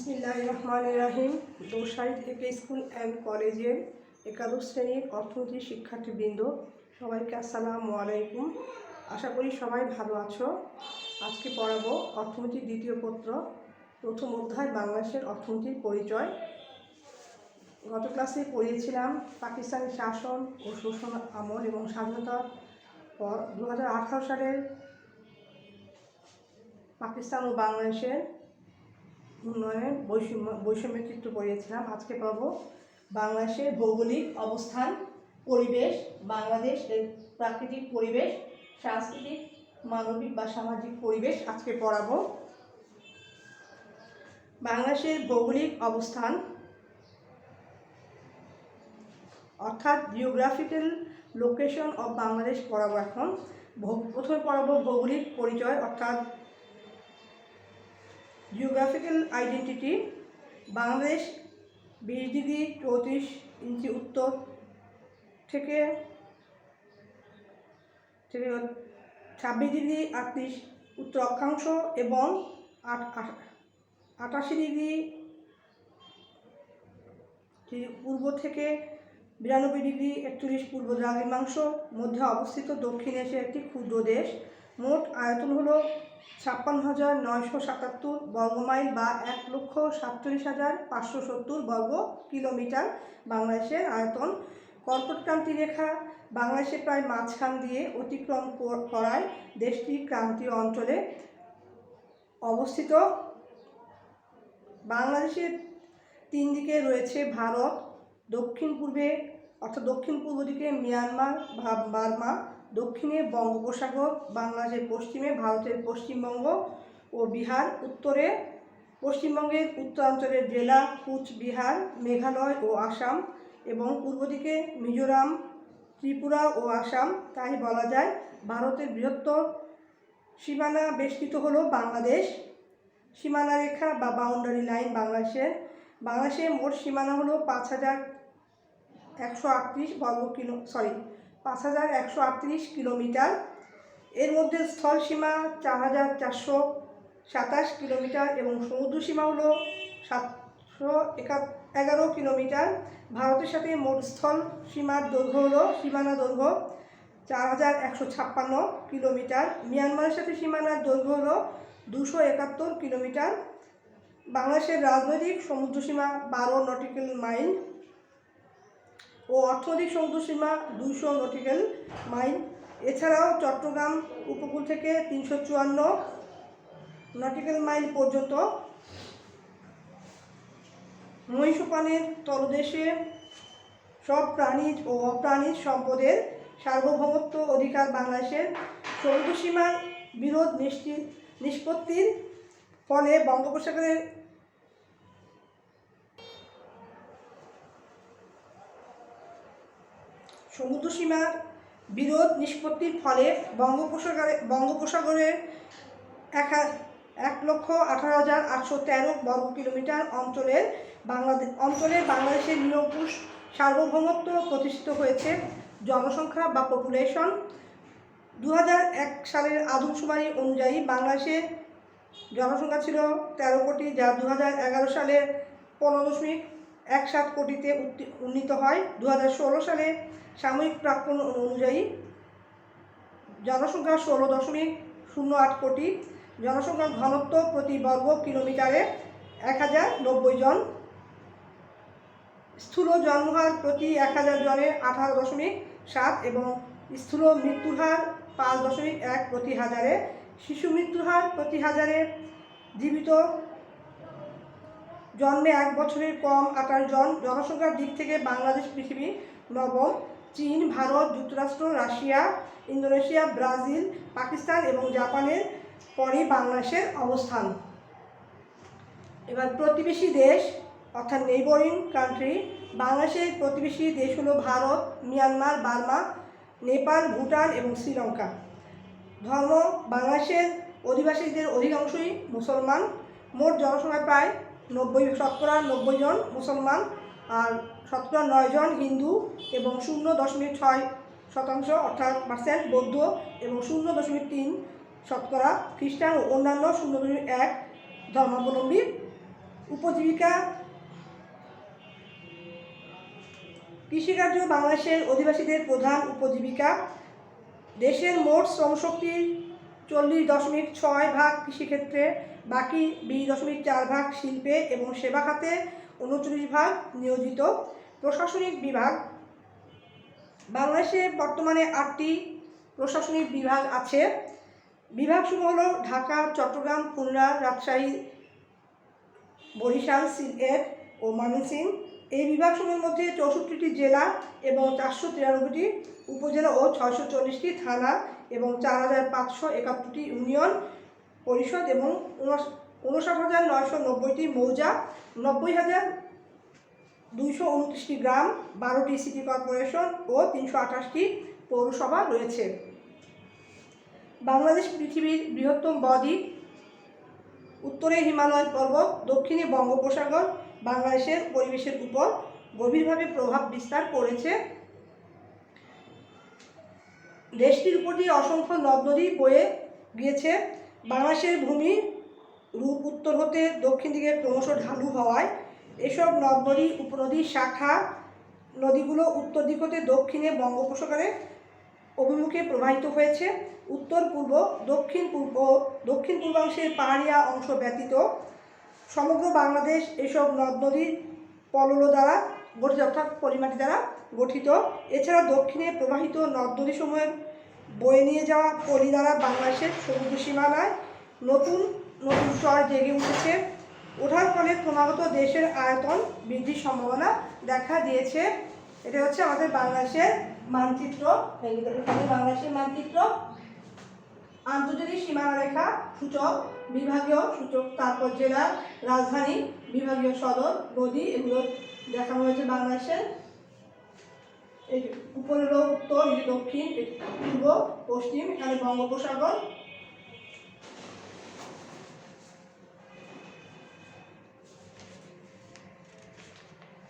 বিসমিল্লাহির রহমানির রহিম। দোসাইদ একে স্কুল অ্যান্ড কলেজের একাদশ শ্রেণীর অর্থনীতি শিক্ষার্থীবৃন্দ, সবাইকে আসসালামু আলাইকুম। আশা করি সবাই ভালো আছো। আজকে পড়াবো অর্থনীতির দ্বিতীয় পত্র, প্রথম অধ্যায় বাংলাদেশের অর্থনীতির পরিচয়। গত ক্লাসে পড়িয়েছিলাম পাকিস্তানি শাসন ও শোষণ আমল এবং স্বাধীনতার পর 2018 সালের পাকিস্তান ও বাংলাদেশের উন্নয়নের বৈষম্যের চিত্র পড়িয়েছিলাম। আজকে পাবো বাংলাদেশের ভৌগোলিক অবস্থান, পরিবেশ, বাংলাদেশের প্রাকৃতিক পরিবেশ, সাংস্কৃতিক, মানবিক বা সামাজিক পরিবেশ। আজকে পড়াবো বাংলাদেশের ভৌগোলিক অবস্থান অর্থাৎ জিওগ্রাফিক্যাল লোকেশন অফ বাংলাদেশ পড়াবো। এখন প্রথমে পড়াবো ভৌগোলিক পরিচয় অর্থাৎ জিওগ্রাফিক্যাল আইডেন্টিটি। বাংলাদেশ 20 ডিগ্রি 34 ইঞ্চি উত্তর থেকে 26 ডিগ্রি 38 উত্তর অক্ষাংশ এবং 88 ডিগ্রি পূর্ব থেকে 92 ডিগ্রি 41 পূর্ব দ্রাঘিমাংশ মধ্যে অবস্থিত দক্ষিণ এশিয়ার একটি ক্ষুদ্র দেশ। মোট আয়তন হলো 56,977 বর্গমাইল বা 1,47,570 বর্গ কিলোমিটার বাংলাদেশের আয়তন। কর্কটক্রান্তি রেখা বাংলাদেশের প্রায় মাঝখান দিয়ে অতিক্রম করায় দেশটি ক্রান্তীয় অঞ্চলে অবস্থিত। বাংলাদেশের তিন দিকে রয়েছে ভারত, দক্ষিণ পূর্বে অর্থাৎ দক্ষিণ পূর্ব দিকে মিয়ানমার, বার্মা, দক্ষিণে বঙ্গোপসাগর, বাংলাদেশের পশ্চিমে ভারতের পশ্চিমবঙ্গ ও বিহার, উত্তরে পশ্চিমবঙ্গের উত্তরাঞ্চলের জেলা কুচবিহার, মেঘালয় ও আসাম এবং পূর্ব দিকে মিজোরাম, ত্রিপুরা ও আসাম। তাই বলা যায় ভারতের বৃহত্তর সীমানা বেষ্টিত হলো বাংলাদেশ। সীমানা রেখা বা বাউন্ডারি লাইন বাংলাদেশের মোট সীমানা হলো 5,138 কিলোমিটার। এর মধ্যে স্থল সীমা 4,427 কিলোমিটার এবং সমুদ্র সীমা হলো 711 কিলোমিটার। ভারতের সাথে মোট স্থল সীমার দৈর্ঘ্য হলো সীমানা দৈর্ঘ্য 4,156 কিলোমিটার। মিয়ানমারের সাথে সীমানার দৈর্ঘ্য হলো 271 কিলোমিটার। বাংলাদেশের রাজনৈতিক সমুদ্রসীমা 12 নটিক্যাল মাইল ও অর্থনৈতিক সমুদ্রসীমা 200 নটিক্যাল মাইল। এছাড়াও চট্টগ্রাম উপকূল থেকে 354 নটিক্যাল মাইল পর্যন্ত। মহীসোপানের তলদেশে সব প্রাণীজ ও অপ্রাণীজ সম্পদের সার্বভৌমত্ব অধিকার বাংলাদেশের। সমুদ্রসীমার বিরোধ নিষ্পত্তির ফলে বঙ্গোপসাগরের বঙ্গোপসাগরের 1,18,813 বর্গ কিলোমিটার অঞ্চলে বাংলাদেশের নিরঙ্কুশ সার্বভৌমত্ব প্রতিষ্ঠিত হয়েছে। জনসংখ্যা বা পপুলেশন 2001 সালের আদমশুমারি অনুযায়ী বাংলাদেশের জনসংখ্যা ছিল 13 কোটি, যা 2011 সালে 15.17 কোটিতে উন্নীত হয়। 2016 সালে সাময়িক প্রাক্কলন অনুযায়ী জনসংখ্যা 16.08 কোটি। জনসংখ্যার ঘনত্ব প্রতি বর্গ কিলোমিটারে 1090 জন। স্থূল জন্মহার প্রতি 1000 জনের 18.7 এবং স্থূল মৃত্যুর হার 5.1 প্রতি হাজারে। শিশু মৃত্যুর হার প্রতি হাজারে জীবিত জন্মে 1 বছরের কম 28 জন। জনসংখ্যার দিক থেকে বাংলাদেশ পৃথিবী নবম। চীন, ভারত, যুক্তরাষ্ট্র, রাশিয়া, ইন্দোনেশিয়া, ব্রাজিল, পাকিস্তান এবং জাপানের পরই বাংলাদেশের অবস্থান। এবার প্রতিবেশী দেশ অর্থাৎ নেইবরিং কান্ট্রি। বাংলাদেশের প্রতিবেশী দেশ হলো ভারত, মিয়ানমার, বার্মা, নেপাল, ভুটান এবং শ্রীলঙ্কা। ধর্ম বাংলাদেশের অধিবাসীদের অধিকাংশই মুসলমান। মোট জনসংখ্যা প্রায় 90 জন মুসলমান আর 9 জন হিন্দু এবং 0.6% অর্থাৎ বৌদ্ধ এবং 0.3% খ্রিস্টান ও অন্যান্য 0.1 ধর্মাবলম্বী উপজীবিকা। কৃষিকার্য বাংলাদেশের অধিবাসীদের প্রধান উপজীবিকা। দেশের মোট শ্রমশক্তির 40.6% কৃষিক্ষেত্রে, বাকি 20.4% শিল্পে এবং সেবা খাতে, 39% নিয়োজিত। প্রশাসনিক বিভাগ। বাংলাদেশে বর্তমানে 8টি প্রশাসনিক বিভাগ আছে। বিভাগসমূহ হল ঢাকা, চট্টগ্রাম, খুলনা, রাজশাহী, বরিশাল, সিলেট ও ময়মনসিংহ। এই বিভাগসমূহের মধ্যে 64টি জেলা এবং 493টি উপজেলা ও 640টি থানা এবং 4571টি ইউনিয়ন পরিষদ এবং 59,990টি মৌজা, 90,229টি গ্রাম, 12টি সিটি কর্পোরেশন ও 328টি পৌরসভা রয়েছে। বাংলাদেশ পৃথিবীর বৃহত্তম বদ্বীপ। উত্তরে হিমালয় পর্বত, দক্ষিণে বঙ্গোপসাগর বাংলাদেশের পরিবেশের উপর গভীরভাবে প্রভাব বিস্তার করেছে। দেশটির উপর দিয়ে অসংখ্য নদ নদী বয়ে গিয়েছে। বাংলাদেশের ভূমি রূপ উত্তর হতে দক্ষিণ দিকে ক্রমশ ঢালু হওয়ায় এসব নদ নদী উপনদীর শাখা নদীগুলো উত্তর দিক হতে দক্ষিণে বঙ্গোপসাগরে অভিমুখে প্রবাহিত হয়েছে। উত্তর পূর্ব, দক্ষিণ পূর্বাংশের পাহাড়িয়া অংশ ব্যতীত সমগ্র বাংলাদেশ এসব নদ নদীর পলল দ্বারা গঠিত, অর্থাৎ পলিমাটি দ্বারা গঠিত। এছাড়া দক্ষিণে প্রবাহিত নদ নদীসমূহের বয়ে নিয়ে যাওয়া পলি দ্বারা বাংলাদেশের সমুদ্র সীমানায় নতুন নতুন চর জেগে উঠেছে। ওঠার ফলে ক্রমাগত দেশের আয়তন বৃদ্ধির সম্ভাবনা দেখা দিয়েছে। এটা হচ্ছে আমাদের বাংলাদেশের মানচিত্র। বাংলাদেশের মানচিত্র, আন্তর্জাতিক সীমানা রেখা সূচক, বিভাগীয় সূচক, তারপর জেলা, রাজধানী, বিভাগীয় সদর, নদী, এগুলো দেখানো হয়েছে বাংলাদেশের। এই উপরে হলো উত্তর, দক্ষিণ, পূর্ব, পশ্চিম, এখানে বঙ্গোপসাগর।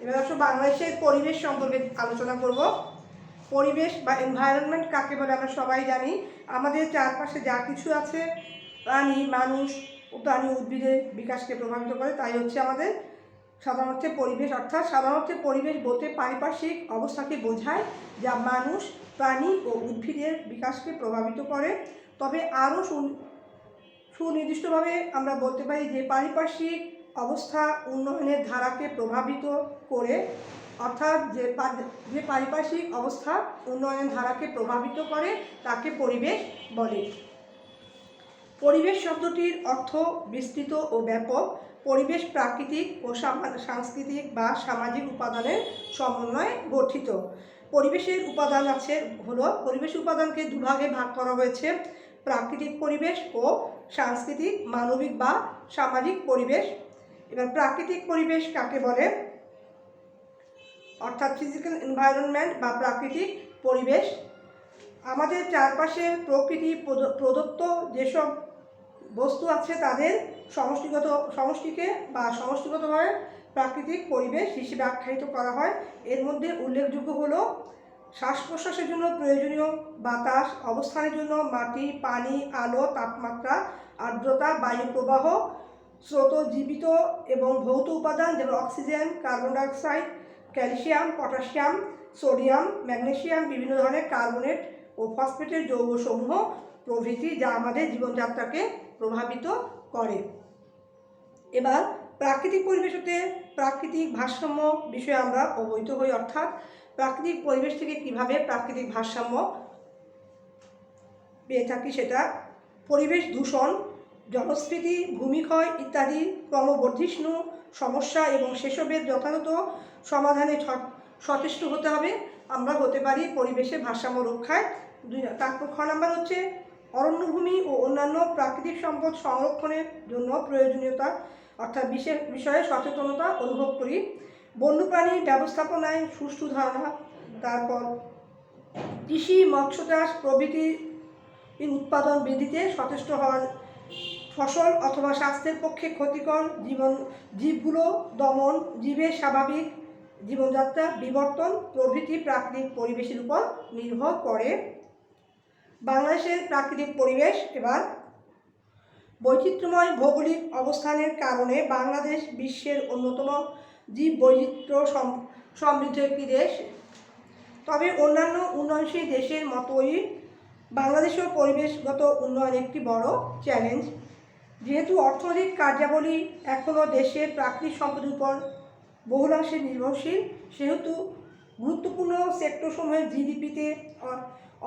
এবার আসলে বাংলাদেশের পরিবেশ সম্পর্কে আলোচনা করব। পরিবেশ বা এনভায়রনমেন্ট কাকে বলে আমরা সবাই জানি। আমাদের চারপাশে যা কিছু আছে, প্রাণী, মানুষ ও প্রাণী, উদ্ভিদের বিকাশকে প্রভাবিত করে, তাই হচ্ছে আমাদের সাধারণত পরিবেশ। অর্থাৎ সাধারণত পরিবেশ বলতে পারিপার্শ্বিক অবস্থাকে বোঝায় যা মানুষ, প্রাণী ও উদ্ভিদের বিকাশকে প্রভাবিত করে। তবে আরও সুনির্দিষ্টভাবে আমরা বলতে পারি যে পারিপার্শ্বিক অবস্থা উন্নয়নের ধারাকে প্রভাবিত করে, অর্থাৎ যে পারিপার্শ্বিক অবস্থা উন্নয়নের ধারাকে প্রভাবিত করে তাকে পরিবেশ বলে। পরিবেশ শব্দটির অর্থ বিস্তৃত ও ব্যাপক। পরিবেশ প্রাকৃতিক ও সাংস্কৃতিক বা সামাজিক উপাদানের সমন্বয়ে গঠিত। পরিবেশের উপাদান পরিবেশ উপাদানকে দুভাগে ভাগ করা হয়েছে: প্রাকৃতিক পরিবেশ ও সাংস্কৃতিক, মানবিক বা সামাজিক পরিবেশ। এবার প্রাকৃতিক পরিবেশ কাকে বলে, অর্থাৎ ফিজিক্যাল এনভায়রনমেন্ট বা প্রাকৃতিক পরিবেশ। আমাদের চারপাশে প্রকৃতি প্রদত্ত যেসব বস্তু আছে তাদের সমষ্টিগতভাবে প্রাকৃতিক পরিবেশ হিসেবে আখ্যায়িত করা হয়। এর মধ্যে উল্লেখযোগ্য হলো শ্বাস প্রশ্বাসের জন্য প্রয়োজনীয় বাতাস, অবস্থানের জন্য মাটি, পানি, আলো, তাপমাত্রা, আর্দ্রতা, বায়ু প্রবাহ, স্রোত, জীবিত এবং ভৌত উপাদান যেমন oxygen, carbon dioxide, calcium, potassium, sodium, magnesium, বিভিন্ন ধরনের কার্বনেট ও ফসফেটের যৌগসমূহ প্রভৃতি, যা আমাদের জীবনযাত্রাকে প্রভাবিত করে। এবার প্রাকৃতিক পরিবেশ হতে প্রাকৃতিক ভারসাম্য বিষয়ে আমরা অবহিত হই, অর্থাৎ প্রাকৃতিক পরিবেশ থেকে কীভাবে প্রাকৃতিক ভারসাম্য পেয়ে থাকি সেটা। পরিবেশ দূষণ, জলস্ফীতি, ভূমিক্ষয় ইত্যাদি ক্রমবর্ধিষ্ণু সমস্যা এবং সেসবের যথাযথ সমাধানে সচেষ্ট হতে হবে। আমরা হতে পারি পরিবেশের ভারসাম্য রক্ষায়। তারপর খ নাম্বার হচ্ছে অরণ্যভূমি ও অন্যান্য প্রাকৃতিক সম্পদ সংরক্ষণের জন্য প্রয়োজনীয়তা, অর্থাৎ বিষয়ে সচেতনতা অনুভব করি। বন্যপ্রাণী ব্যবস্থাপনায় সুষ্ঠু ধারণা। তারপর কৃষি, মৎস্য চাষ প্রভৃতির উৎপাদন বৃদ্ধিতে সচেষ্ট হওয়া। ফসল অথবা স্বাস্থ্যের পক্ষে ক্ষতিকর জীবগুলো দমন, জীবের স্বাভাবিক জীবনযাত্রা বিবর্তন প্রভৃতি প্রাকৃতিক পরিবেশের উপর নির্ভর করে। বাংলাদেশের প্রাকৃতিক পরিবেশ। এবার বৈচিত্র্যময় ভৌগোলিক অবস্থানের কারণে বাংলাদেশ বিশ্বের অন্যতম জীববৈচিত্র্য সমৃদ্ধ একটি দেশ। তবে অন্যান্য উন্নয়নশীল দেশের মতোই বাংলাদেশেও পরিবেশগত উন্নয়ন একটি বড় চ্যালেঞ্জ। যেহেতু অর্থনৈতিক কার্যাবলী এখনও দেশের প্রাকৃতিক সম্পদের উপর বহুলাংশে নির্ভরশীল, সেহেতু গুরুত্বপূর্ণ সেক্টরসমূহের জিডিপিতে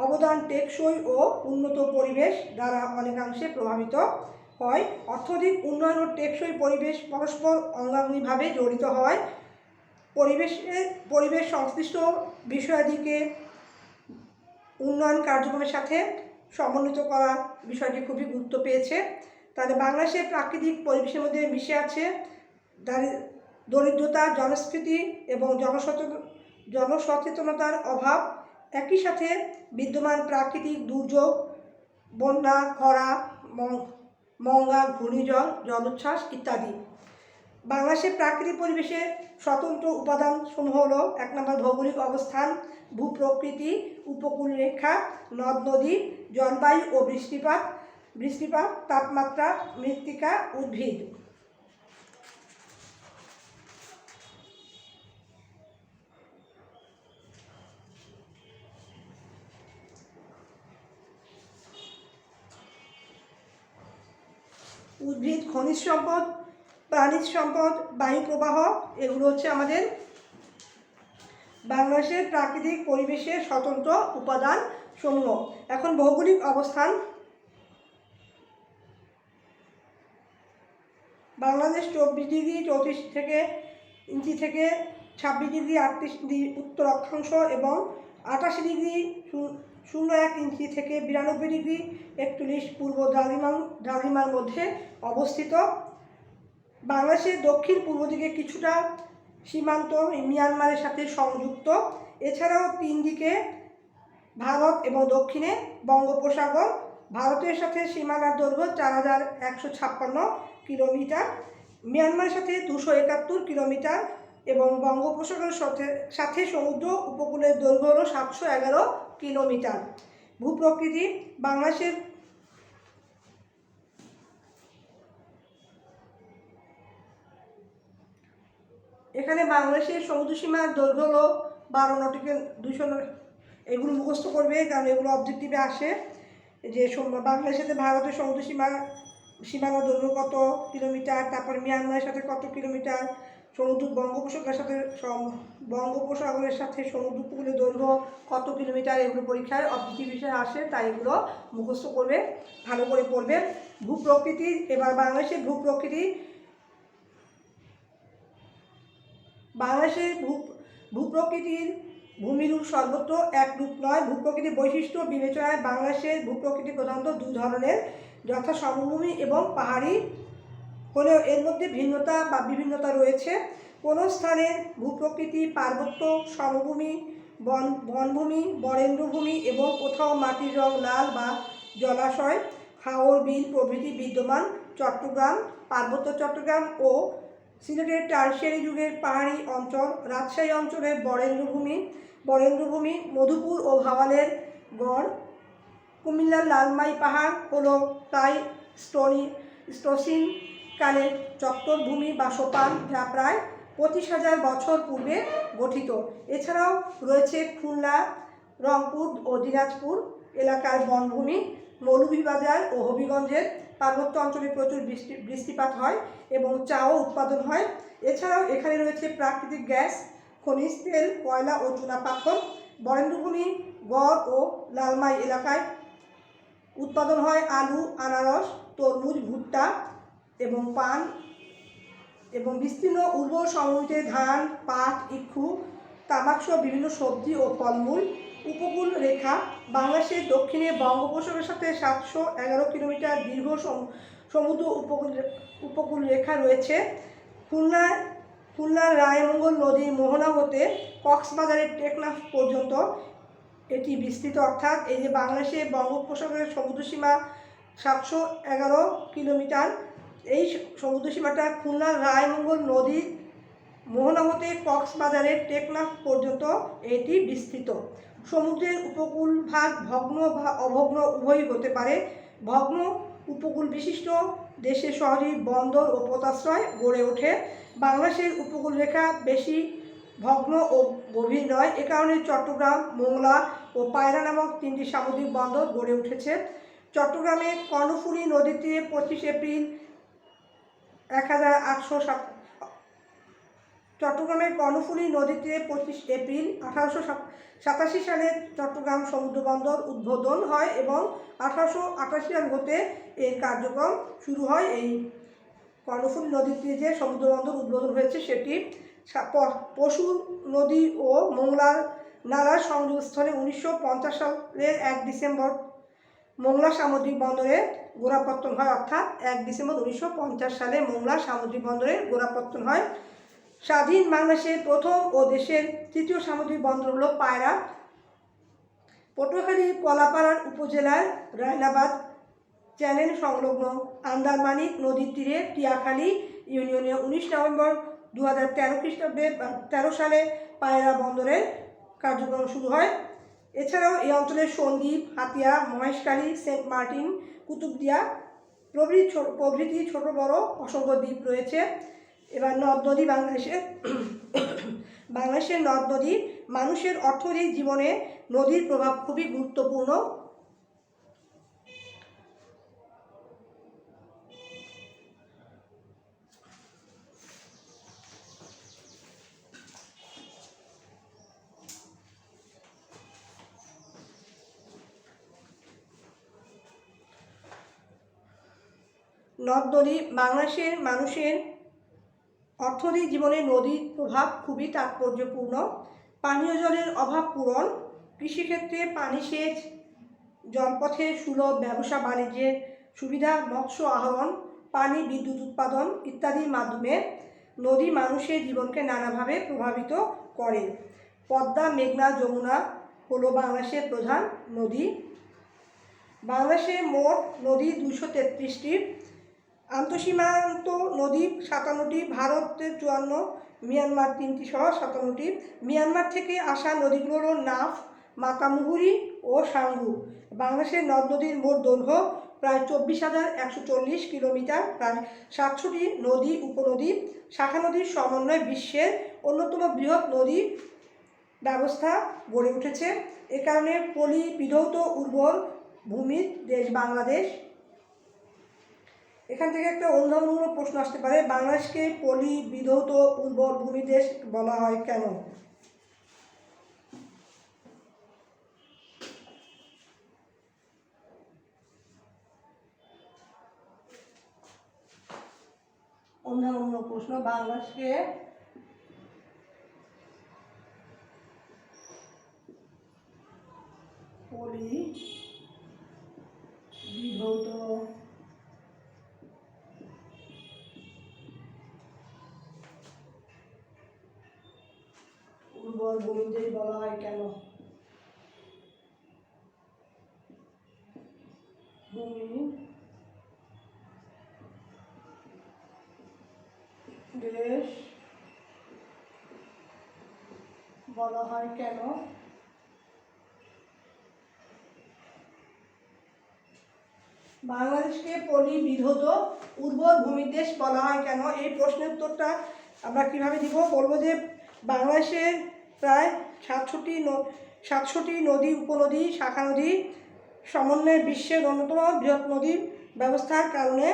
অবদান টেকসই ও উন্নত পরিবেশ দ্বারা অনেকাংশে প্রভাবিত হয়। অর্থনৈতিক উন্নয়ন ও টেকসই পরিবেশ পরস্পর অঙ্গাঙ্গিভাবে জড়িত হয়। পরিবেশ সংশ্লিষ্ট বিষয়াদিকে উন্নয়ন কার্যক্রমের সাথে সমন্বিত করার বিষয়টি খুবই গুরুত্ব পেয়েছে। তাহলে বাংলাদেশের প্রাকৃতিক পরিবেশের মধ্যে মিশে আছে দরিদ্রতা, জনস্ফীতি এবং জনসচেতনতার অভাব। একই সাথে বিদ্যমান প্রাকৃতিক দুর্যোগ, বন্যা, খরা, মঙ্গা, ঘূর্ণিঝড়, জলোচ্ছ্বাস ইত্যাদি। বাংলাদেশের প্রাকৃতিক পরিবেশের স্বতন্ত্র উপাদানসমূহ হলো: 1 নম্বর ভৌগোলিক অবস্থান, ভূপ্রকৃতি, উপকূলরেখা, নদ নদী, জলবায়ু ও বৃষ্টিপাত, তাপমাত্রা, মৃত্তিকা, উদ্ভিদ। উদ্ভিদ, খনিজ সম্পদ, প্রাণীজ সম্পদ, বায়ু প্রবাহ, এগুলো হচ্ছে আমাদের বাংলাদেশের প্রাকৃতিক পরিবেশের স্বতন্ত্র উপাদান সমূহ। এখন ভৌগোলিক অবস্থান। বাংলাদেশ 24 ডিগ্রি 34 ইঞ্চি থেকে 26 ডিগ্রি 38 উত্তর অক্ষাংশ এবং 88 ডিগ্রি 01 ইঞ্চি থেকে 92 ডিগ্রি 41 পূর্ব দ্রাঘিমার মধ্যে অবস্থিত। বাংলাদেশের দক্ষিণ পূর্ব দিকে কিছুটা সীমান্ত মিয়ানমারের সাথে সংযুক্ত। এছাড়াও 3 দিকে ভারত এবং দক্ষিণে বঙ্গোপসাগর। ভারতের সাথে সীমানার দৈর্ঘ্য 4156 কিলোমিটার, মিয়ানমারের সাথে 271 কিলোমিটার এবং বঙ্গোপসাগরের সাথে সমুদ্র উপকূলের দৈর্ঘ্য হল 711 কিলোমিটার। ভূপ্রকৃতি। বাংলাদেশের এখানে বাংলাদেশের সমুদ্রসীমার দৈর্ঘ্য হলো 12 নটিক্যাল 200। এগুলো মুখস্থ করবে, কারণ এগুলো অবজেক্টিভে আসে যে বাংলাদেশের সাথে ভারতের সীমানার দৈর্ঘ্য কত কিলোমিটার, তারপর মিয়ানমারের সাথে কত কিলোমিটার, বঙ্গোপসাগরের সাথে সমুদ্র উপকূলের দৈর্ঘ্য কত কিলোমিটার, এগুলো পরীক্ষায় অবজেক্টিভ হিসেবে আসে, তাই এগুলো মুখস্থ করবে, ভালো করে পড়বে। ভূপ্রকৃতি। এবার বাংলাদেশের ভূপ্রকৃতি। বাংলাদেশের ভূপ্রকৃতির ভূমিরূপ সর্বত্র একরূপ নয়। ভূপ্রকৃতির বৈশিষ্ট্য বিবেচনায় বাংলাদেশের ভূপ্রকৃতি প্রধানত 2 ধরনের, যথা সমভূমি এবং পাহাড়ি হলেও এর মধ্যে ভিন্নতা বা বিভিন্নতা রয়েছে। কোনো স্থানের ভূপ্রকৃতি পার্বত্য, সমভূমি, বনভূমি, বরেন্দ্রভূমি এবং কোথাও মাটির রং লাল বা জলাশয়, হাওর, বিল প্রভৃতি বিদ্যমান। চট্টগ্রাম, পার্বত্য চট্টগ্রাম ও সিলেটের টারশিয়ারি যুগের পাহাড়ি অঞ্চল, রাজশাহী অঞ্চলের বরেন্দ্রভূমি, মধুপুর ও ভাওয়ালের গড়, কুমিল্লার লালমাই পাহাড় হলো প্রায় স্টোসিন কালের চত্বরভূমি বা সোপান, যা প্রায় 25,000 বছর পূর্বে গঠিত। এছাড়াও রয়েছে খুলনা, রংপুর ও দিনাজপুর এলাকার বনভূমি। মৌলভীবাজার ও হবিগঞ্জের পার্বত্য অঞ্চলে প্রচুর বৃষ্টিপাত হয় এবং চাও উৎপাদন হয়। এছাড়াও এখানে রয়েছে প্রাকৃতিক গ্যাস, খনিজ তেল, কয়লা ও চুনাপাথর। বরেন্দ্রভূমি, গড় ও লালমাই এলাকায় উৎপাদন হয় আলু, আনারস, তরমুজ, ভুট্টা এবং পান এবং বিস্তীর্ণ উর্বর সমভূমিতে ধান, পাট, ইক্ষু, তামাকসহ বিভিন্ন সবজি ও ফলমূল। উপকূল রেখা। বাংলাদেশের দক্ষিণে বঙ্গোপসাগরের সাথে 711 কিলোমিটার দীর্ঘ সমুদ্র উপকূল রেখা রয়েছে। খুলনার রায়মঙ্গল নদীর মোহনা হতে কক্সবাজারের টেকনাফ পর্যন্ত এটি বিস্তৃত। অর্থাৎ এই যে বাংলাদেশের বঙ্গোপসাগরের সমুদ্রসীমা 711 কিলোমিটার, এই সমুদ্রসীমাটা খুলনার রায়মঙ্গল নদীর মোহনা হতে কক্সবাজারের টেকনাফ পর্যন্ত এটি বিস্তৃত। সমুদ্রের উপকূল ভাগ ভগ্ন বা অভগ্ন উভয়ই হতে পারে। ভগ্ন উপকূল বিশিষ্ট দেশে শহরে বন্দর ও পোতাশ্রয় গড়ে ওঠে। বাংলাদেশের উপকূল রেখা বেশি ভগ্ন ও গভীর নয়, এ কারণে চট্টগ্রাম, মোংলা ও পায়রা নামক 3টি সামুদ্রিক বন্দর গড়ে উঠেছে। চট্টগ্রামে কর্ণফুলী নদীর তীরে 25 এপ্রিল 1807 চট্টগ্রামের কর্ণফুলী নদীর তীরে 25 এপ্রিল 1887 সালে চট্টগ্রাম সমুদ্র বন্দর উদ্বোধন হয় এবং 1888 সাল হতে এর কার্যক্রম শুরু হয়। এই কর্ণফুলী নদীর তীরে যে সমুদ্র বন্দর উদ্বোধন হয়েছে সেটি পশু নদী ও মোংলা নালার সংযোগস্থলে 1950 সালের 1 ডিসেম্বর মোংলা সামুদ্রিক বন্দরে গোড়াপত্তন হয়, অর্থাৎ 1 ডিসেম্বর 1950 সালে মোংলা সামুদ্রিক বন্দরে গোড়াপত্তন হয়। স্বাধীন বাংলাদেশের প্রথম ও দেশের তৃতীয় সামুদ্রিক বন্দর হল পায়রা। পটুয়াখালী কলাপাড়ার উপজেলার রায়নাবাদ চ্যানেল সংলগ্ন আন্দারমানিক নদীর তীরে টিয়াখালী ইউনিয়নে 19 নভেম্বর 2013 সালে পায়রা বন্দরের কার্যক্রম শুরু হয়। এছাড়াও এই অঞ্চলে সন্দ্বীপ, হাতিয়া, মহেশখালী, সেন্ট মার্টিন, কুতুবদিয়া প্রভৃতি ছোট বড় অসংখ্য দ্বীপ রয়েছে। এবার নদ নদী। বাংলাদেশের নদ নদী মানুষের অর্থনৈতিক জীবনে নদীর প্রভাব খুবই গুরুত্বপূর্ণ। নদ নদী বাংলাদেশের মানুষের অর্থনৈতিক জীবনে নদীর প্রভাব খুবই তাৎপর্যপূর্ণ। পানীয় জলের অভাব পূরণ, কৃষিক্ষেত্রে পানি সেচ, জলপথে সুলভ ব্যবসা বাণিজ্যের সুবিধা, মৎস্য আহরণ, পানি বিদ্যুৎ উৎপাদন ইত্যাদির মাধ্যমে নদী মানুষের জীবনকে নানাভাবে প্রভাবিত করে। পদ্মা, মেঘনা, যমুনা হলো বাংলাদেশের প্রধান নদী। বাংলাদেশে মোট নদী 233টি, আন্তঃসীমান্ত নদী 57টি, ভারতের 54, মিয়ানমার 3টি সহ 57টি। মিয়ানমার থেকে আসা নদীগুলো হল নাফ, মাতামুহুরি ও সাঙ্গু। বাংলাদেশের নদ নদীর মোট দৈর্ঘ্য প্রায় 24,140 কিলোমিটার। প্রায় 700টি নদী, উপনদী, শাখা নদীর সমন্বয়ে বিশ্বের অন্যতম বৃহৎ নদী ব্যবস্থা গড়ে উঠেছে। এ কারণে পলি বিধৌত উর্বর ভূমির দেশ বাংলাদেশ। এখান থেকে একটা অন্যান্য প্রশ্ন আসতে পারে, বাংলাদেশকে পলি বিধৌত উর্বর ভূমি দেশ বলা হয় কেন? অন্যান্য প্রশ্ন, বাংলাদেশকে পলি বিধৌত উর্বর ভূমি দেশ বলা হয় কেন? ভূমি দেশ বলা হয় কেন? বাংলাদেশকে পলি বিধৌত উর্বর ভূমির দেশ বলা হয় কেন? এই প্রশ্নের উত্তরটা আমরা কীভাবে দিব? বলবো যে বাংলাদেশের প্রায় 700টি নদী, উপনদী, শাখা নদী সমন্বয়ে বিশ্বের অন্যতম বৃহৎ নদী ব্যবস্থার কারণে।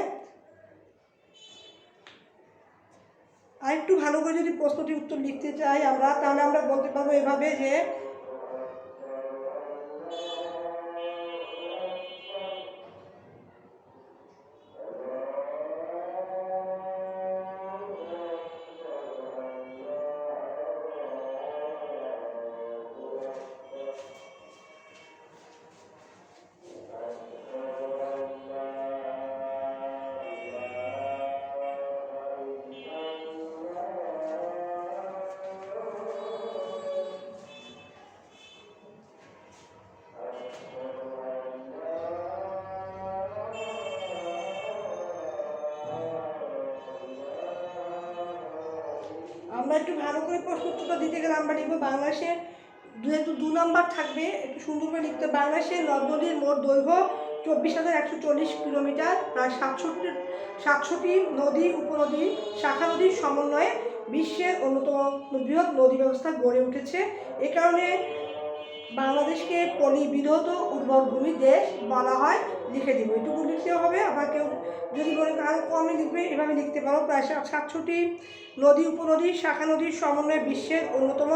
আরেকটু ভালো করে যদি প্রশ্নটির উত্তর লিখতে চাই আমরা, তাহলে আমরা বলতে পারবো এভাবে যে আমরা একটু ভালো করে প্রশ্ন উত্তরটা দিতে গেলে আমরা লিখবো বাংলাদেশের, যেহেতু 2 নম্বর থাকবে একটু সুন্দর করে লিখতে, বাংলাদেশের নদ নদীর মোট দৈর্ঘ্য 24,140 কিলোমিটার, প্রায় 700টি নদী উপনদী শাখা নদীর সমন্বয়ে বিশ্বের অন্যতম বৃহৎ নদী ব্যবস্থা গড়ে উঠেছে। এ কারণে বাংলাদেশকে পলিবিধৌত উর্বর ভূমি দেশ বলা হয়। লিখে দিব, এটুকু লিখতেও হবে। আবার কেউ যদি মনে করেন আরও কমে লিখবে, এভাবে লিখতে পারো। প্রায় 700টি নদী উপনদী শাখা নদীর সমন্বয়ে বিশ্বের অন্যতম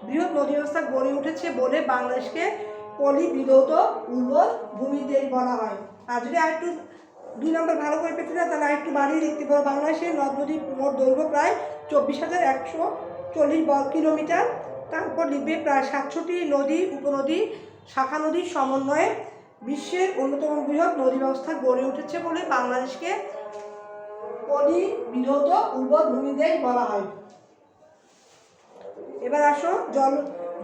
বৃহৎ নদী ব্যবস্থা গড়ে উঠেছে বলে বাংলাদেশকে পলিবিধৌত উর্বর ভূমি দেশ বলা হয়। আর যদি আরেকটু 2 নম্বর ভালো করে পেতে চাও তাহলে আরেকটু বাড়িয়ে লিখতে পারো। বাংলাদেশের নদ নদীর মোট দৈর্ঘ্য প্রায় 24,140 বর্গ কিলোমিটার। তারপর লিখবে প্রায় 700টি নদী উপনদী শাখা নদীর সমন্বয়ে বিশ্বের অন্যতম বৃহৎ নদী ব্যবস্থা গড়ে উঠেছে বলে বাংলাদেশকে পলিবিধৌত উর্বর ভূমি দেশ বলা হয়। এবার আসো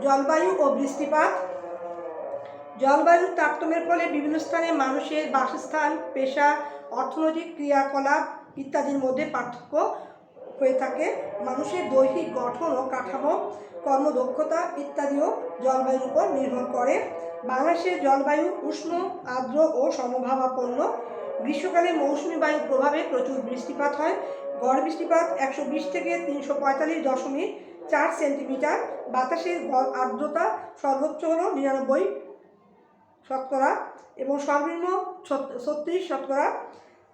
জলবায়ু ও বৃষ্টিপাত। জলবায়ুর তারতম্যের ফলে বিভিন্ন স্থানে মানুষের বাসস্থান, পেশা, অর্থনৈতিক ক্রিয়াকলাপ ইত্যাদির মধ্যে পার্থক্য হয়ে থাকে। মানুষের দৈহিক গঠন ও কাঠামো, কর্মদক্ষতা ইত্যাদিও জলবায়ুর উপর নির্ভর করে। বাংলাদেশের জলবায়ু উষ্ণ, আর্দ্র ও সমভাবাপন্ন। গ্রীষ্মকালে মৌসুমী বায়ুর প্রভাবে প্রচুর বৃষ্টিপাত হয়। গড় বৃষ্টিপাত 120 থেকে 345.4 সেন্টিমিটার। বাতাসের গড় আর্দ্রতা সর্বোচ্চ হল 99% এবং সর্বনিম্ন 36%।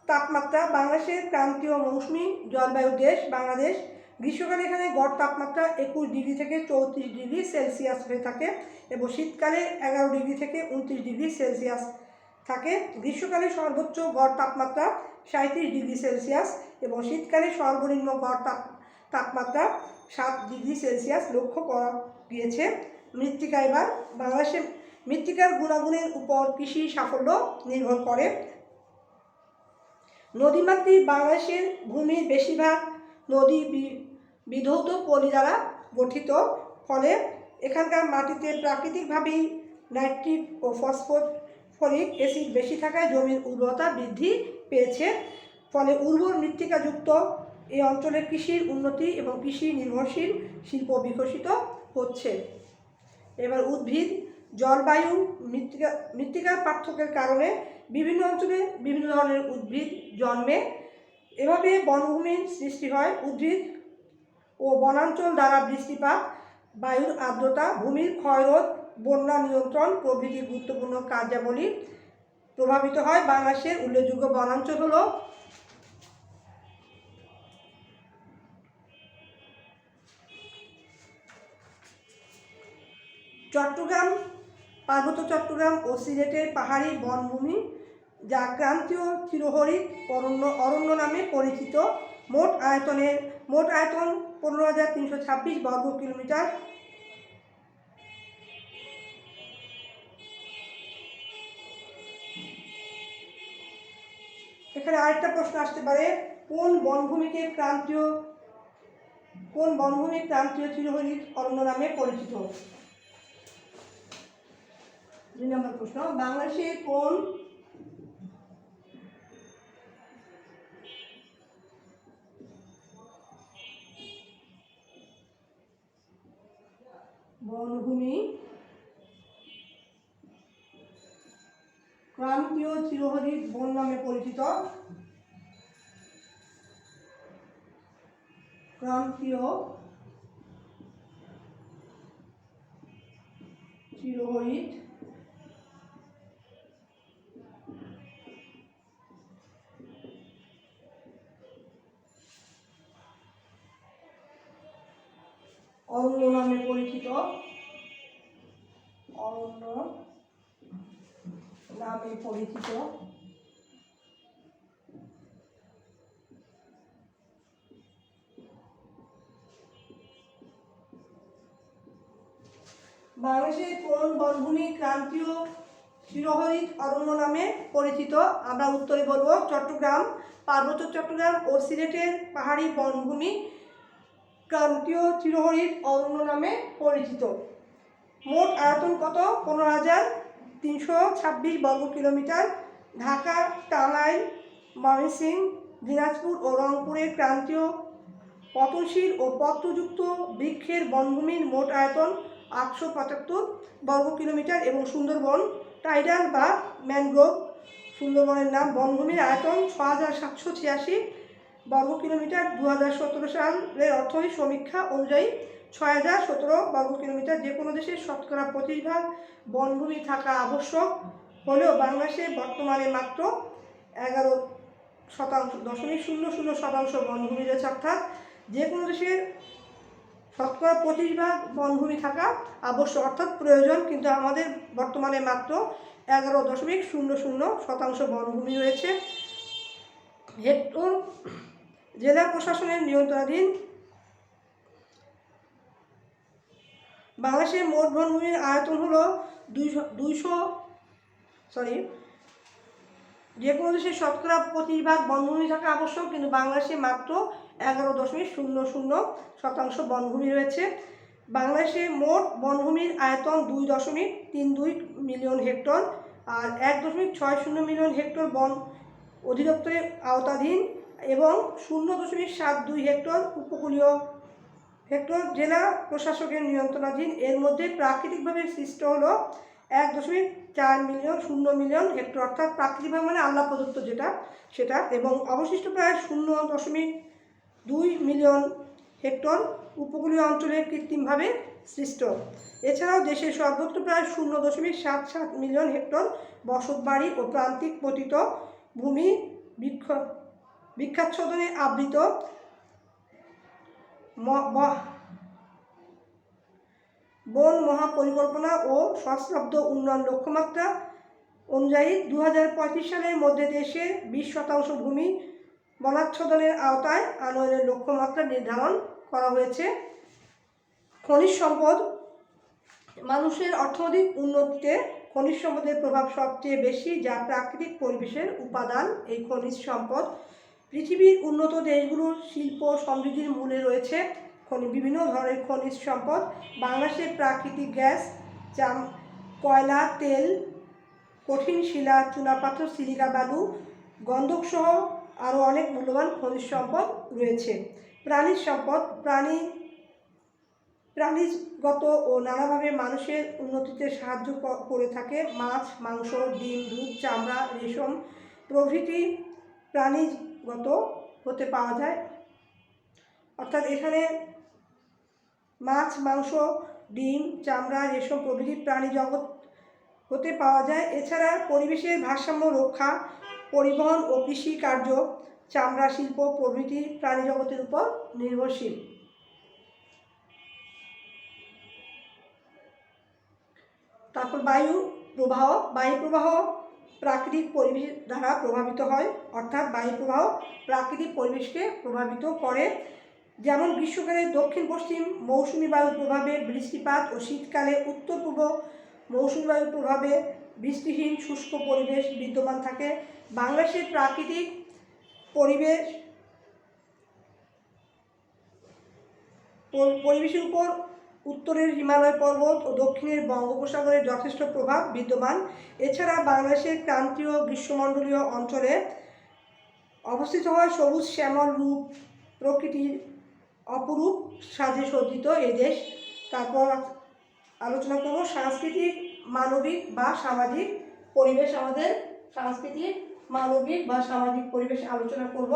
তাপমাত্রা, বাংলাদেশের ক্রান্তীয় মৌসুমী জলবায়ুর দেশ বাংলাদেশ। গ্রীষ্মকালে এখানে গড় তাপমাত্রা 21 ডিগ্রি থেকে 34 ডিগ্রি সেলসিয়াস হয়ে থাকে এবং শীতকালে 11 ডিগ্রি থেকে 29 ডিগ্রি সেলসিয়াস থাকে। গ্রীষ্মকালে সর্বোচ্চ গড় তাপমাত্রা 37 ডিগ্রি সেলসিয়াস এবং শীতকালে সর্বনিম্ন গড় তাপমাত্রা 7 ডিগ্রি সেলসিয়াস লক্ষ্য করা গিয়েছে। মৃত্তিকা, এবার বাংলাদেশের মৃত্তিকার গুণাগুণের উপর কৃষি সাফল্য নির্ভর করে। নদীমাতৃক বাংলাদেশের ভূমির বেশিরভাগ নদী বিধৌত পলি দ্বারা গঠিত, ফলে এখানকার মাটিতে প্রাকৃতিকভাবেই নাইট্রিক ও ফসফরিক অ্যাসিড বেশি থাকায় জমির উর্বরতা বৃদ্ধি পেয়েছে। ফলে উর্বর মৃত্তিকাযুক্ত এই অঞ্চলে কৃষির উন্নতি এবং কৃষি নির্ভরশীল শিল্প বিকশিত হচ্ছে। এবার উদ্ভিদ, জলবায়ু মৃত্তিকার পার্থক্যের কারণে বিভিন্ন অঞ্চলে বিভিন্ন ধরনের উদ্ভিদ জন্মে। এভাবে বনভূমির সৃষ্টি হয়। উদ্ভিদ ও বনাঞ্চল দ্বারা বৃষ্টিপাত, বায়ুর আর্দ্রতা, ভূমির ক্ষয়রোধ, বন্যা নিয়ন্ত্রণ প্রভৃতি গুরুত্বপূর্ণ কার্যাবলী প্রভাবিত হয়। বাংলাদেশের উল্লেখযোগ্য বনাঞ্চল হল চট্টগ্রাম, পার্বত্য চট্টগ্রাম ও সিলেটের পাহাড়ি বনভূমি, যা ক্রান্তীয় চিরহরিৎ অরণ্য নামে পরিচিত। মোট আয়তন 15,326 বর্গ কিলোমিটার। এখানে আরেকটা প্রশ্ন আসতে পারে, কোন বনভূমি ক্রান্তীয় চিরহরিৎ অরণ্য নামে পরিচিত? 2 নম্বর প্রশ্ন, বাংলাদেশের কোন বনভূমি ক্রান্তীয় চিরহরিৎ বন নামে পরিচিত? ক্রান্তীয় চিরহরিৎ অরণ্য নামে পরিচিত। অরণ্য নামে পরিচিত। বাংলাদেশের কোন বনভূমি ক্রান্তীয় চিরহরিৎ অরণ্য নামে পরিচিত? আমরা উত্তরে বলবো চট্টগ্রাম, পার্বত্য চট্টগ্রাম ও সিলেটের পাহাড়ি বনভূমি ক্রান্তীয় চিরহরিৎ অরণ্য নামে পরিচিত। মোট আয়তন কত? 15,326 বর্গ কিলোমিটার। ঢাকা, টাঙ্গাইল, ময়মনসিংহ, দিনাজপুর ও রংপুরের ক্রান্তীয় পতনশীল ও পত্রযুক্ত বৃক্ষের বনভূমির মোট আয়তন 875 বর্গ কিলোমিটার এবং সুন্দরবন, টাইডাল বা ম্যানগ্রোভ সুন্দরবনের নাম। বনভূমির আয়তন ৬,৭৮৬ বর্গ কিলোমিটার। 2017 সালের অর্থনৈতিক সমীক্ষা অনুযায়ী 6,017 বর্গ কিলোমিটার। যে কোনো দেশের শতকরা 25% বনভূমি থাকা আবশ্যক হলেও বাংলাদেশে বর্তমানে মাত্র 11.00% বনভূমি রয়েছে। অর্থাৎ যে কোনো দেশের শতকরা 25% বনভূমি থাকা আবশ্যক অর্থাৎ প্রয়োজন, কিন্তু আমাদের বর্তমানে মাত্র 11.00% বনভূমি রয়েছে। হেক্টর জেলা প্রশাসনের নিয়ন্ত্রণাধীন। বাংলাদেশের মোট বনভূমির আয়তন হলো যে কোনো দেশের শতকরা 25% বনভূমি থাকা আবশ্যক, কিন্তু বাংলাদেশে মাত্র 11.00% বনভূমি রয়েছে। বাংলাদেশে মোট বনভূমির আয়তন 2.32 মিলিয়ন হেক্টর, আর 1.60 মিলিয়ন হেক্টর বন অধিদপ্তরের আওতাধীন এবং 0.72 হেক্টর উপকূলীয় হেক্টর জেলা প্রশাসকের নিয়ন্ত্রণাধীন। এর মধ্যে প্রাকৃতিকভাবে সৃষ্ট হলো 1.40 মিলিয়ন হেক্টর, অর্থাৎ প্রাকৃতিকভাবে মানে আল্লাহ প্রদত্ত সেটা, এবং অবশিষ্ট প্রায় 0.2 মিলিয়ন হেক্টর উপকূলীয় অঞ্চলে কৃত্রিমভাবে সৃষ্ট। এছাড়াও দেশের সর্বত্র প্রায় 0.77 মিলিয়ন হেক্টর বসতবাড়ি ও প্রান্তিক পতিত ভূমি বৃক্ষাচ্ছাদনে আবৃত। বন মহাপরিকল্পনা ও সহস্রাব্দ উন্নয়ন লক্ষ্যমাত্রা অনুযায়ী 2035 সালের মধ্যে দেশের 20% ভূমি বনাচ্ছাদনের আওতায় আনয়নের লক্ষ্যমাত্রা নির্ধারণ করা হয়েছে। খনিজ সম্পদ। মানুষের অর্থনৈতিক উন্নতিতে খনিজ সম্পদের প্রভাব সবচেয়ে বেশি, যা প্রাকৃতিক পরিবেশের উপাদান। এই খনিজ সম্পদ পৃথিবীর উন্নত দেশগুলোর শিল্প সমৃদ্ধির মূলে রয়েছে। বিভিন্ন ধরনের খনিজ সম্পদ। বাংলাদেশের প্রাকৃতিক গ্যাস, কয়লা, তেল, কঠিন শিলা, চুনাপাথর, সিলিকা বালু, গন্ধকসহ আরও অনেক মূল্যবান খনিজ সম্পদ রয়েছে। প্রাণীজ সম্পদ। প্রাণীগত ও নানাভাবে মানুষের উন্নতিতে সাহায্য করে থাকে। মাছ, মাংস, ডিম, দুধ, চামড়া, রেশম প্রভৃতি প্রাণীগত হতে পাওয়া যায়। অর্থাৎ এখানে মাছ, মাংস, ডিম, চামড়া, রেশম প্রভৃতি প্রাণী জগৎ হতে পাওয়া যায়। এছাড়া পরিবেশের ভারসাম্য রক্ষা, পরিবহন ও কৃষি কার্য, চামড়া শিল্প প্রভৃতি প্রাণী জগতের উপর নির্ভরশীল। তারপর বায়ু প্রবাহ। বায়ু প্রবাহ প্রাকৃতিক পরিবেশ দ্বারা প্রভাবিত হয়, অর্থাৎ বায়ু প্রবাহ প্রাকৃতিক পরিবেশকে প্রভাবিত করে। যেমন গ্রীষ্মকালে দক্ষিণ পশ্চিম মৌসুমী বায়ুর প্রভাবে বৃষ্টিপাত ও শীতকালে উত্তর পূর্ব মৌসুমী বায়ুর প্রভাবে বৃষ্টিহীন শুষ্ক পরিবেশ বিদ্যমান থাকে। বাংলাদেশের প্রাকৃতিক পরিবেশের উপর উত্তরের হিমালয় পর্বত ও দক্ষিণের বঙ্গোপসাগরের যথেষ্ট প্রভাব বিদ্যমান। এছাড়া বাংলাদেশের ক্রান্তীয় গ্রীষ্মমণ্ডলীয় অঞ্চলে অবস্থিত হয় সবুজ শ্যামল রূপ প্রকৃতির অপরূপ সাজে সজ্জিত এই দেশ। তারপর আলোচনা করব সাংস্কৃতিক, মানবিক বা সামাজিক পরিবেশ। আমাদের সাংস্কৃতিক, মানবিক বা সামাজিক পরিবেশ আলোচনা করব।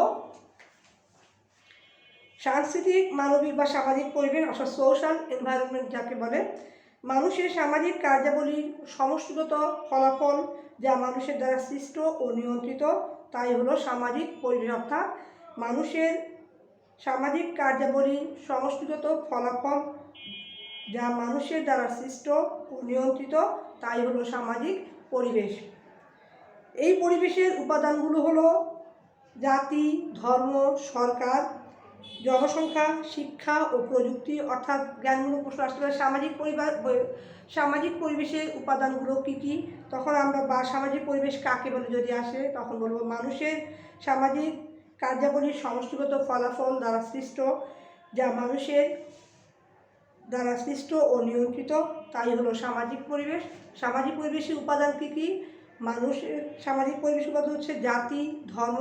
সাংস্কৃতিক, মানবিক বা সামাজিক পরিবেশ অর্থাৎ সোশ্যাল এনভায়রনমেন্ট যাকে বলে, মানুষের সামাজিক কার্যাবলীর সমষ্টিগত ফলাফল যা মানুষের দ্বারা সৃষ্ট ও নিয়ন্ত্রিত, তাই হলো সামাজিক পরিবেশ। অর্থাৎ মানুষের সামাজিক কার্যাবলীর সমষ্টিগত ফলাফল যা মানুষের দ্বারা সৃষ্ট ও নিয়ন্ত্রিত, তাই হলো সামাজিক পরিবেশ। এই পরিবেশের উপাদানগুলো হলো জাতি, ধর্ম, সরকার, জনসংখ্যা, শিক্ষা ও প্রযুক্তি। অর্থাৎ জ্ঞানমূলক প্রশ্ন আসতে পারে সামাজিক পরিবেশের উপাদানগুলো কী কী। তখন আমরা বা সামাজিক পরিবেশ কাকে বলে যদি আসে, তখন বলবো মানুষের সামাজিক কার্যাবলীর সমষ্টিগত ফলাফল দ্বারা সৃষ্ট, যা মানুষের দ্বারা সৃষ্ট ও নিয়ন্ত্রিত, তাই হলো সামাজিক পরিবেশ। সামাজিক পরিবেশের উপাদান কী কী? মানুষের সামাজিক পরিবেশ উপাদান হচ্ছে জাতি, ধর্ম,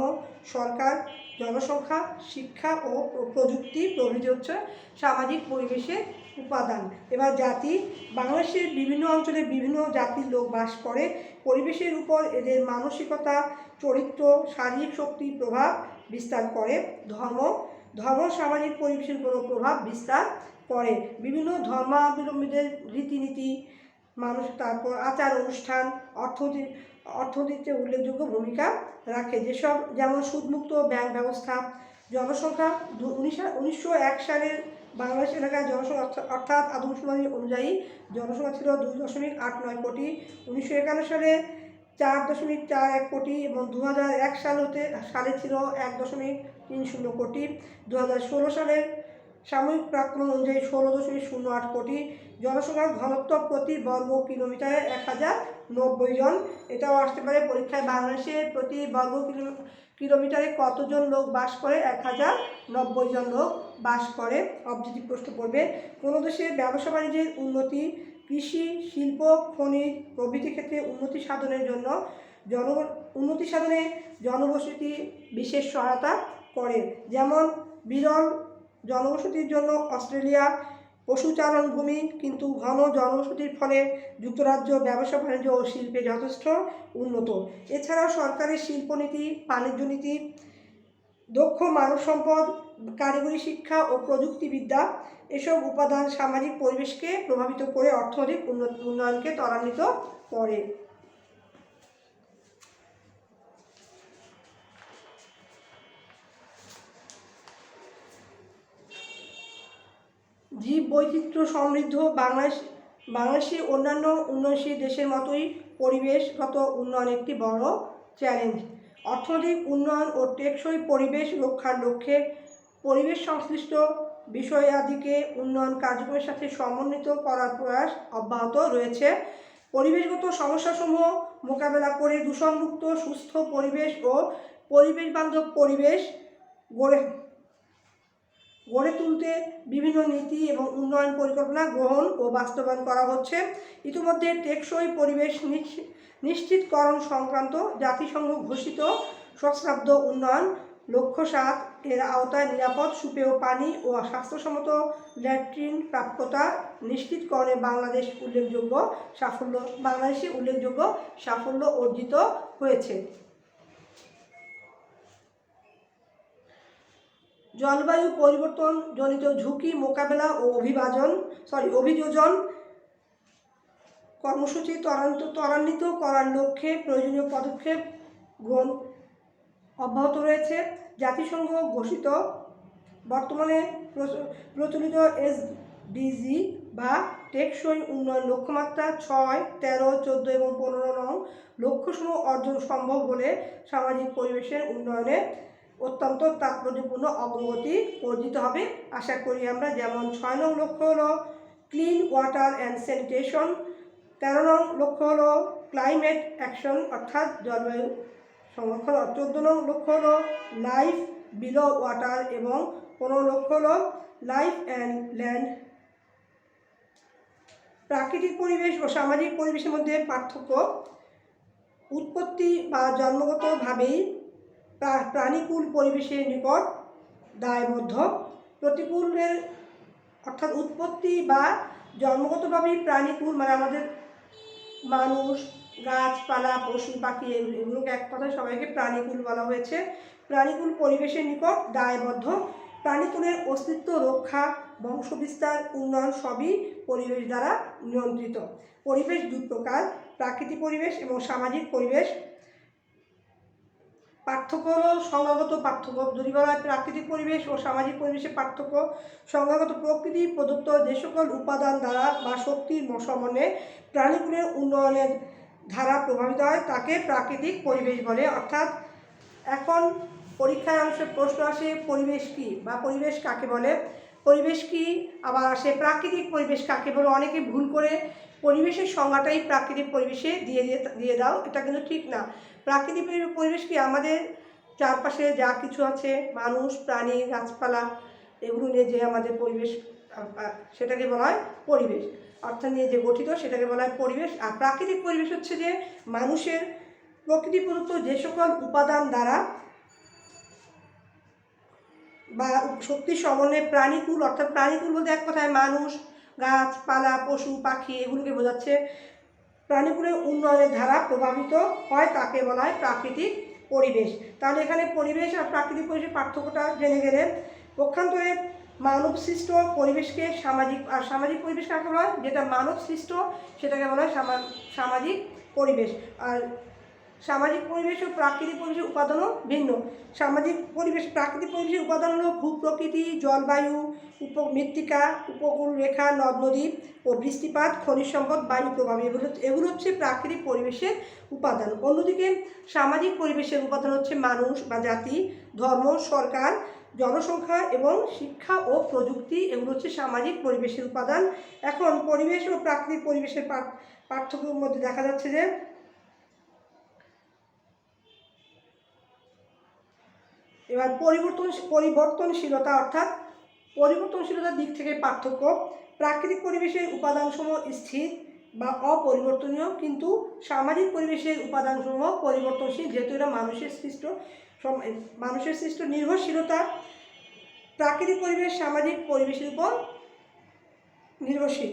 সরকার, জনসংখ্যা, শিক্ষা ও প্রযুক্তি প্রভৃতি হচ্ছে সামাজিক পরিবেশের উপাদান। এবার জাতি, বাংলাদেশের বিভিন্ন অঞ্চলে বিভিন্ন জাতির লোক বাস করে। পরিবেশের উপর এদের মানসিকতা, চরিত্র, শারীরিক শক্তি প্রভাব বিস্তার করে। ধর্ম, ধর্ম সামাজিক পরিবেশের উপর প্রভাব বিস্তার করে। বিভিন্ন ধর্মাবলম্বীদের রীতিনীতি, মানুষ, তারপর আচার অনুষ্ঠান অর্থনীতিতে উল্লেখযোগ্য ভূমিকা রাখে। যেসব, যেমন সুদমুক্ত ব্যাংক ব্যবস্থা। জনসংখ্যা 1901 সালের বাংলাদেশ এলাকায় জনসংখ্যা অর্থাৎ আদমশুমারি অনুযায়ী জনসংখ্যা ছিল 2.89 কোটি। 1951 সালে 4.41 কোটি এবং 2001 সালে ছিল 1.30 কোটি। 2016 সালের সাময়িক প্রাক্কলন অনুযায়ী 16.08 কোটি। জনসংখ্যার ঘনত্ব প্রতি বর্গ কিলোমিটারে 1090 জন। এটাও আসতে পারে পরীক্ষায়, বাংলাদেশে প্রতি বর্গ কিলোমিটারে কতজন লোক বাস করে? 1090 জন লোক বাস করে। অবজেক্টিভ প্রশ্ন পড়বে। কোনো দেশের ব্যবসা বাণিজ্যের উন্নতি, কৃষি, শিল্প, খনিজ প্রভৃতি ক্ষেত্রে উন্নতি সাধনে জনবসতি বিশেষ সহায়তা করে। যেমন বিরল জনবসতির জন্য অস্ট্রেলিয়া পশুচারণ ভূমি, কিন্তু ঘন জনবসতির ফলে যুক্তরাজ্য ব্যবসা বাণিজ্য ও শিল্পে যথেষ্ট উন্নত। এছাড়াও সরকারের শিল্পনীতি, বাণিজ্য নীতি, দক্ষ মানব সম্পদ, কারিগরি শিক্ষা ও প্রযুক্তিবিদ্যা এসব উপাদান সামাজিক পরিবেশকে প্রভাবিত করে অর্থনৈতিক উন্নয়নকে ত্বরান্বিত করে। জীব বৈচিত্র্য সমৃদ্ধ বাংলাদেশে অন্যান্য উন্নয়নশীল দেশের মতোই পরিবেশগত উন্নয়ন একটি বড় চ্যালেঞ্জ। অর্থনৈতিক উন্নয়ন ও টেকসই পরিবেশ রক্ষার লক্ষ্যে পরিবেশ সংশ্লিষ্ট বিষয়াদিকে উন্নয়ন কার্যক্রমের সাথে সমন্বিত করার প্রয়াস অব্যাহত রয়েছে। পরিবেশগত সমস্যাসমূহ মোকাবেলা করে দূষণমুক্ত সুস্থ পরিবেশ ও পরিবেশ বান্ধব পরিবেশ গড়ে তুলতে বিভিন্ন নীতি এবং উন্নয়ন পরিকল্পনা গ্রহণ ও বাস্তবায়ন করা হচ্ছে। ইতিমধ্যে টেকসই পরিবেশ নিশ্চিতকরণ সংক্রান্ত জাতিসংঘ ঘোষিত সহস্রাব্দ উন্নয়ন লক্ষ্য 7 এর আওতায় নিরাপদ সুপেয় পানি ও স্বাস্থ্যসম্মত ল্যাট্রিন প্রাপ্যতা নিশ্চিতকরণে বাংলাদেশে উল্লেখযোগ্য সাফল্য অর্জিত হয়েছে। জলবায়ু পরিবর্তন জনিত ঝুঁকি মোকাবেলা ও অভিযোজন কর্মসূচি ত্বরান্বিত করার লক্ষ্যে প্রয়োজনীয় পদক্ষেপ গ্রহণ অব্যাহত রয়েছে। জাতিসংঘ ঘোষিত বর্তমানে প্রচলিত SDG বা টেকসই উন্নয়ন লক্ষ্যমাত্রা 6, 13, 14 এবং 15 নং লক্ষ্যসমূহ অর্জন সম্ভব হলে সামাজিক পরিবেশের উন্নয়নে অত্যন্ত তাৎপর্যপূর্ণ অগ্রগতি অর্জিত হবে আশা করি আমরা। যেমন 6 নং লক্ষ্য হলো ক্লিন ওয়াটার অ্যান্ড স্যানিটেশন, 13 নং লক্ষ্য হলো ক্লাইমেট অ্যাকশন অর্থাৎ জলবায়ু সংরক্ষণ, 14 নং লক্ষ্য হলো লাইফ বিলো ওয়াটার এবং 15 লক্ষ্য হলো লাইফ অ্যান্ড ল্যান্ড। প্রাকৃতিক পরিবেশ ও সামাজিক পরিবেশের মধ্যে পার্থক্য। উৎপত্তি বা জন্মগতভাবেই প্রাণীকুল পরিবেশের নিকট দায়বদ্ধ। প্রতিকূলের অর্থাৎ উৎপত্তি বা জন্মগতভাবেই প্রাণীকুল মানে আমাদের মানুষ, গাছপালা, পশু পাখি এগুলোকে এক কথায় সবাইকে প্রাণীকুল বলা হয়েছে। প্রাণীকুল পরিবেশের নিকট দায়বদ্ধ। প্রাণীকুলের অস্তিত্ব রক্ষা, বংশবিস্তার, উন্নয়ন সবই পরিবেশ দ্বারা নিয়ন্ত্রিত। পরিবেশ দুই প্রকার, প্রাকৃতিক পরিবেশ এবং সামাজিক পরিবেশ। পার্থক্য হলো সংজ্ঞাগত পার্থক্য। যদি বলা হয় প্রাকৃতিক পরিবেশ ও সামাজিক পরিবেশের পার্থক্য, সংজ্ঞাগত প্রকৃতি প্রদত্ত যে সকল উপাদান দ্বারা বা শক্তির সমন্বয়ে প্রাণীকুলের উন্নয়নের ধারা প্রভাবিত হয় তাকে প্রাকৃতিক পরিবেশ বলে। অর্থাৎ এখন পরীক্ষায় অংশে প্রশ্ন আসে পরিবেশ কী বা পরিবেশ কাকে বলে, পরিবেশ কী আবার আসে প্রাকৃতিক পরিবেশ কাকে বলে। অনেকে ভুল করে পরিবেশের সংজ্ঞাটাই প্রাকৃতিক পরিবেশে দিয়ে দাও, এটা কিন্তু ঠিক না। প্রাকৃতিক পরিবেশ কি আমাদের চারপাশে যা কিছু আছে, মানুষ, প্রাণী, গাছপালা এগুলো নিয়ে যে আমাদের পরিবেশ, সেটাকে বলা হয় পরিবেশ। অর্থাৎ নিয়ে যে গঠিত সেটাকে বলা হয় পরিবেশ। আর প্রাকৃতিক পরিবেশ হচ্ছে যে মানুষের প্রকৃতি প্রদত্ত যে সকল উপাদান দ্বারা বা শক্তির সমন্বয়ে প্রাণীকুল, অর্থাৎ প্রাণীকুল বলতে এক কথায় মানুষ, গাছপালা, পশু পাখি এগুলোকে বোঝাচ্ছে, প্রাণীকুলের উন্নয়নের ধারা প্রভাবিত হয় তাকে বলা হয় প্রাকৃতিক পরিবেশ। তাহলে এখানে পরিবেশ আর প্রাকৃতিক পরিবেশের পার্থক্যটা জেনে গেলে, পক্ষান্তরে মানব সৃষ্ট পরিবেশকে সামাজিক, আর সামাজিক পরিবেশ কাকে বলা হয়, যেটা মানব সৃষ্ট সেটাকে বলা হয় সামাজিক পরিবেশ। আর সামাজিক পরিবেশ ও প্রাকৃতিক পরিবেশের উপাদানও ভিন্ন। সামাজিক পরিবেশ, প্রাকৃতিক পরিবেশের উপাদান হলো ভূপ্রকৃতি, জলবায়ু, মৃত্তিকা, উপকূল রেখা, নদ নদী ও বৃষ্টিপাত, খনিজ সম্পদ, বায়ু প্রভাব, এগুলো হচ্ছে প্রাকৃতিক পরিবেশের উপাদান। অন্যদিকে সামাজিক পরিবেশের উপাদান হচ্ছে মানুষ বা জাতি, ধর্ম, সরকার, জনসংখ্যা এবং শিক্ষা ও প্রযুক্তি, এগুলো হচ্ছে সামাজিক পরিবেশের উপাদান। এখন পরিবেশ ও প্রাকৃতিক পরিবেশের পার্থক্যের মধ্যে দেখা যাচ্ছে যে এবার পরিবর্তনশীলতা, অর্থাৎ পরিবর্তনশীলতার দিক থেকে পার্থক্য। প্রাকৃতিক পরিবেশের উপাদানসমূহ স্থির বা অপরিবর্তনীয়, কিন্তু সামাজিক পরিবেশের উপাদানসমূহ পরিবর্তনশীল, যেহেতু এরা মানুষের সৃষ্ট। নির্ভরশীলতা, প্রাকৃতিক পরিবেশ সামাজিক পরিবেশের উপর নির্ভরশীল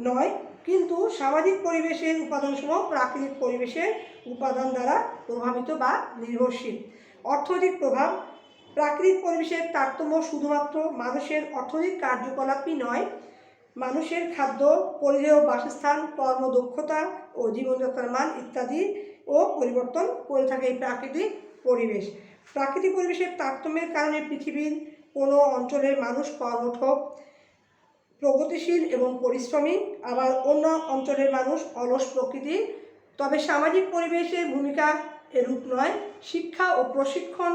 নয়, কিন্তু সামাজিক পরিবেশের উপাদানসমূহ প্রাকৃতিক পরিবেশের উপাদান দ্বারা প্রভাবিত বা নির্ভরশীল। অর্থনৈতিক প্রভাব, প্রাকৃতিক পরিবেশের তারতম্য শুধুমাত্র মানুষের অর্থনৈতিক কার্যকলাপই নয়, মানুষের খাদ্য, পরিধেয়, বাসস্থান, কর্মদক্ষতা ও জীবনযাত্রার মান ইত্যাদিও পরিবর্তন করে থাকে এই প্রাকৃতিক পরিবেশ। প্রাকৃতিক পরিবেশের তারতম্যের কারণে পৃথিবীর কোনো অঞ্চলের মানুষ কর্মঠ, প্রগতিশীল এবং পরিশ্রমী, আবার অন্য অঞ্চলের মানুষ অলস প্রকৃতির। তবে সামাজিক পরিবেশের ভূমিকা এরূপ নয়। শিক্ষা ও প্রশিক্ষণ,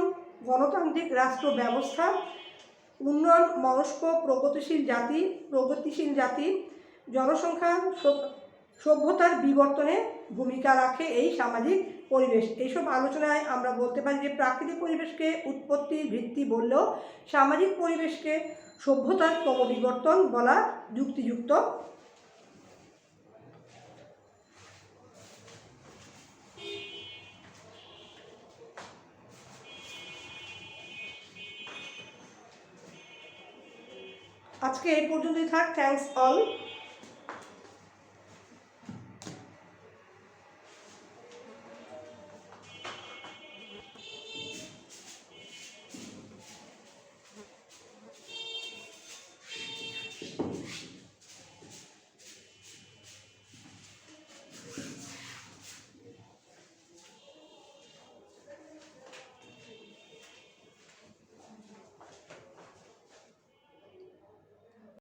গণতান্ত্রিক রাষ্ট্র ব্যবস্থা, উন্নয়ন মনস্ক প্রগতিশীল জাতি, জনসংখ্যা, সভ্যতার বিবর্তনে ভূমিকা রাখে এই সামাজিক পরিবেশ। এইসব আলোচনায় আমরা বলতে পারি যে প্রাকৃতিক পরিবেশকে উৎপত্তির ভিত্তি বললেও সামাজিক পরিবেশকে সভ্যতার ক্রমবিবর্তন বলা যুক্তিযুক্ত। আজকে এই পর্যন্তই থাক। Thanks all.